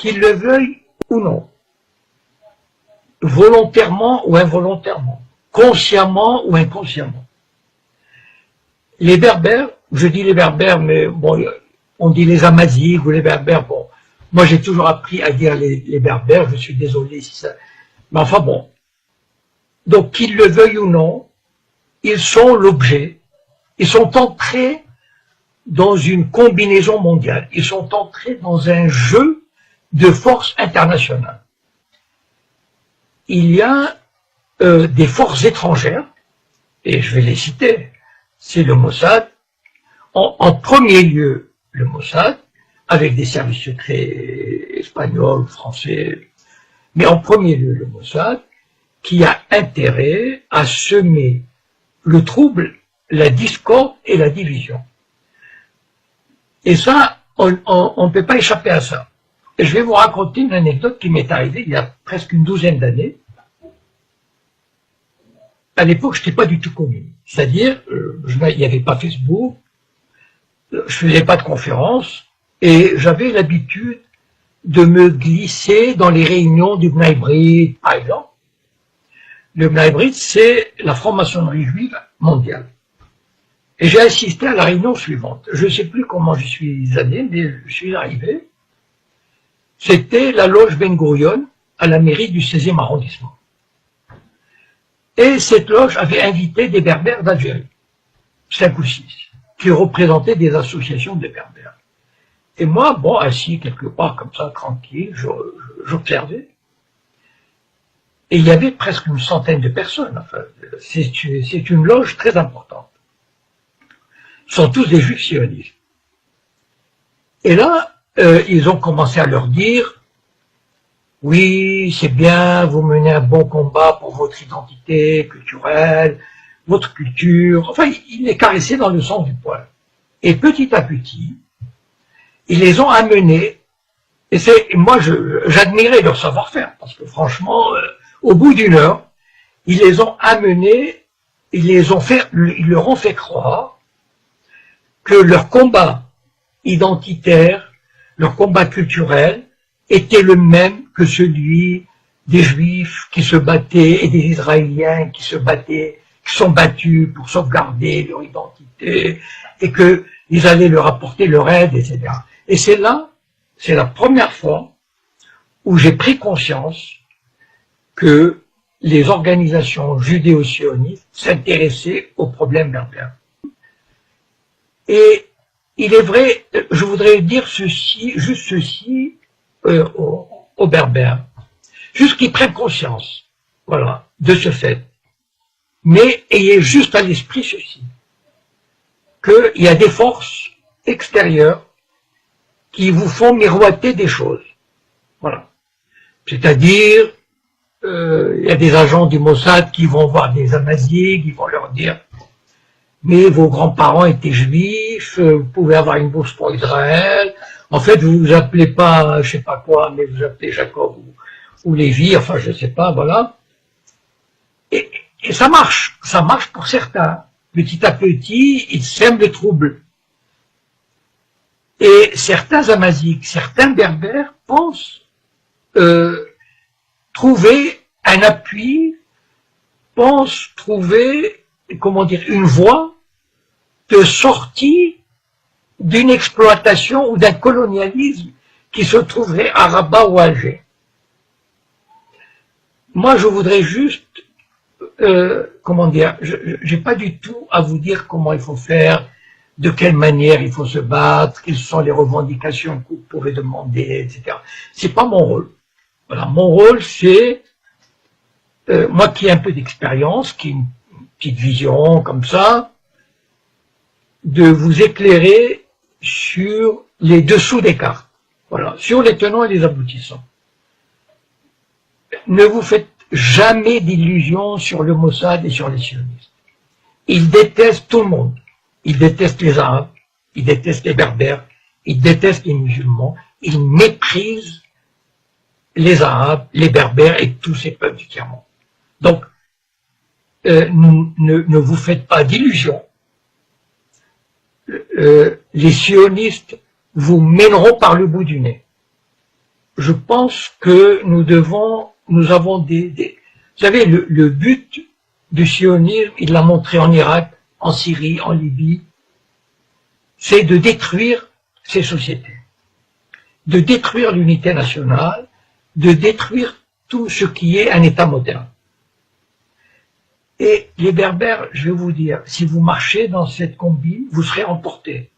qu'ils le veuillent ou non, volontairement ou involontairement, consciemment ou inconsciemment. Les Berbères, je dis les Berbères, mais bon, on dit les Amazighs ou les Berbères, bon, moi j'ai toujours appris à dire les Berbères, je suis désolé si ça... Mais enfin bon, donc qu'ils le veuillent ou non, ils sont l'objet, ils sont entrés dans une combinaison mondiale, ils sont entrés dans un jeu de forces internationales. Il y a des forces étrangères, et je vais les citer, c'est le Mossad, en premier lieu le Mossad, avec des services secrets espagnols, français, mais en premier lieu le Mossad, qui a intérêt à semer le trouble, la discorde et la division. Et ça, on ne peut pas échapper à ça. Et je vais vous raconter une anecdote qui m'est arrivée il y a presque une douzaine d'années. À l'époque, je n'étais pas du tout connu. C'est-à-dire, il n'y avait pas Facebook, je faisais pas de conférences, et j'avais l'habitude de me glisser dans les réunions du Bnei Brit, par exemple. Le Bnei Brit, c'est la franc-maçonnerie juive mondiale. Et j'ai assisté à la réunion suivante. Je ne sais plus comment je suis allé, mais je suis arrivé. C'était la loge Ben Gurion à la mairie du 16e arrondissement. Et cette loge avait invité des Berbères d'Algérie, 5 ou 6, qui représentaient des associations de Berbères. Et moi, bon, assis quelque part comme ça, tranquille, j'observais. Et il y avait presque une centaine de personnes. Enfin, c'est une loge très importante. Ce sont tous des juifs sionistes. Et là, ils ont commencé à leur dire, oui, c'est bien, vous menez un bon combat pour votre identité culturelle, votre culture. Enfin, ils les caressaient dans le sens du poil. Et petit à petit, ils les ont amenés, et moi j'admirais leur savoir-faire, parce que franchement, au bout d'une heure, ils les ont amenés, ils leur ont fait croire que leur combat identitaire, leur combat culturel, était le même que celui des Juifs qui se battaient et des Israéliens qui se battaient, qui sont battus pour sauvegarder leur identité et qu'ils allaient leur apporter leur aide, etc. Et c'est la première fois où j'ai pris conscience que les organisations judéo-sionistes s'intéressaient aux problèmes berbères. Et il est vrai, je voudrais dire juste ceci aux Berbères, juste qu'ils prennent conscience, voilà, de ce fait. Mais ayez juste à l'esprit ceci, qu'il y a des forces extérieures qui vous font miroiter des choses, voilà. C'est-à-dire, il y a des agents du Mossad qui vont voir des Amazighs, qui vont leur dire mais vos grands-parents étaient juifs, vous pouvez avoir une bourse pour Israël, en fait vous vous appelez pas je sais pas quoi, mais vous appelez Jacob ou Lévi, enfin je sais pas, voilà. Et ça marche pour certains. Petit à petit, ils sèment le trouble. Et certains Amazighs, certains Berbères pensent trouver un appui, pensent trouver, comment dire, une voie de sortie d'une exploitation ou d'un colonialisme qui se trouverait à Rabat ou à Alger. Moi, je voudrais juste, comment dire, j'ai pas du tout à vous dire comment il faut faire, de quelle manière il faut se battre, quelles sont les revendications que vous pouvez demander, etc. C'est pas mon rôle. Voilà, mon rôle, c'est, moi qui ai un peu d'expérience, qui ai une petite vision comme ça, de vous éclairer sur les dessous des cartes. Voilà, sur les tenants et les aboutissants. Ne vous faites jamais d'illusions sur le Mossad et sur les sionistes. Ils détestent tout le monde. Ils détestent les Arabes, ils détestent les Berbères, ils détestent les musulmans, ils méprisent les Arabes, les Berbères et tous ces peuples du tiers-monde. Donc, ne vous faites pas d'illusions. Les sionistes vous mèneront par le bout du nez. je pense que nous avons vous savez, le but du sionisme, il l'a montré en Irak, en Syrie, en Libye, c'est de détruire ces sociétés, de détruire l'unité nationale, de détruire tout ce qui est un État moderne. Et les Berbères, je vais vous dire, si vous marchez dans cette combine, vous serez emportés.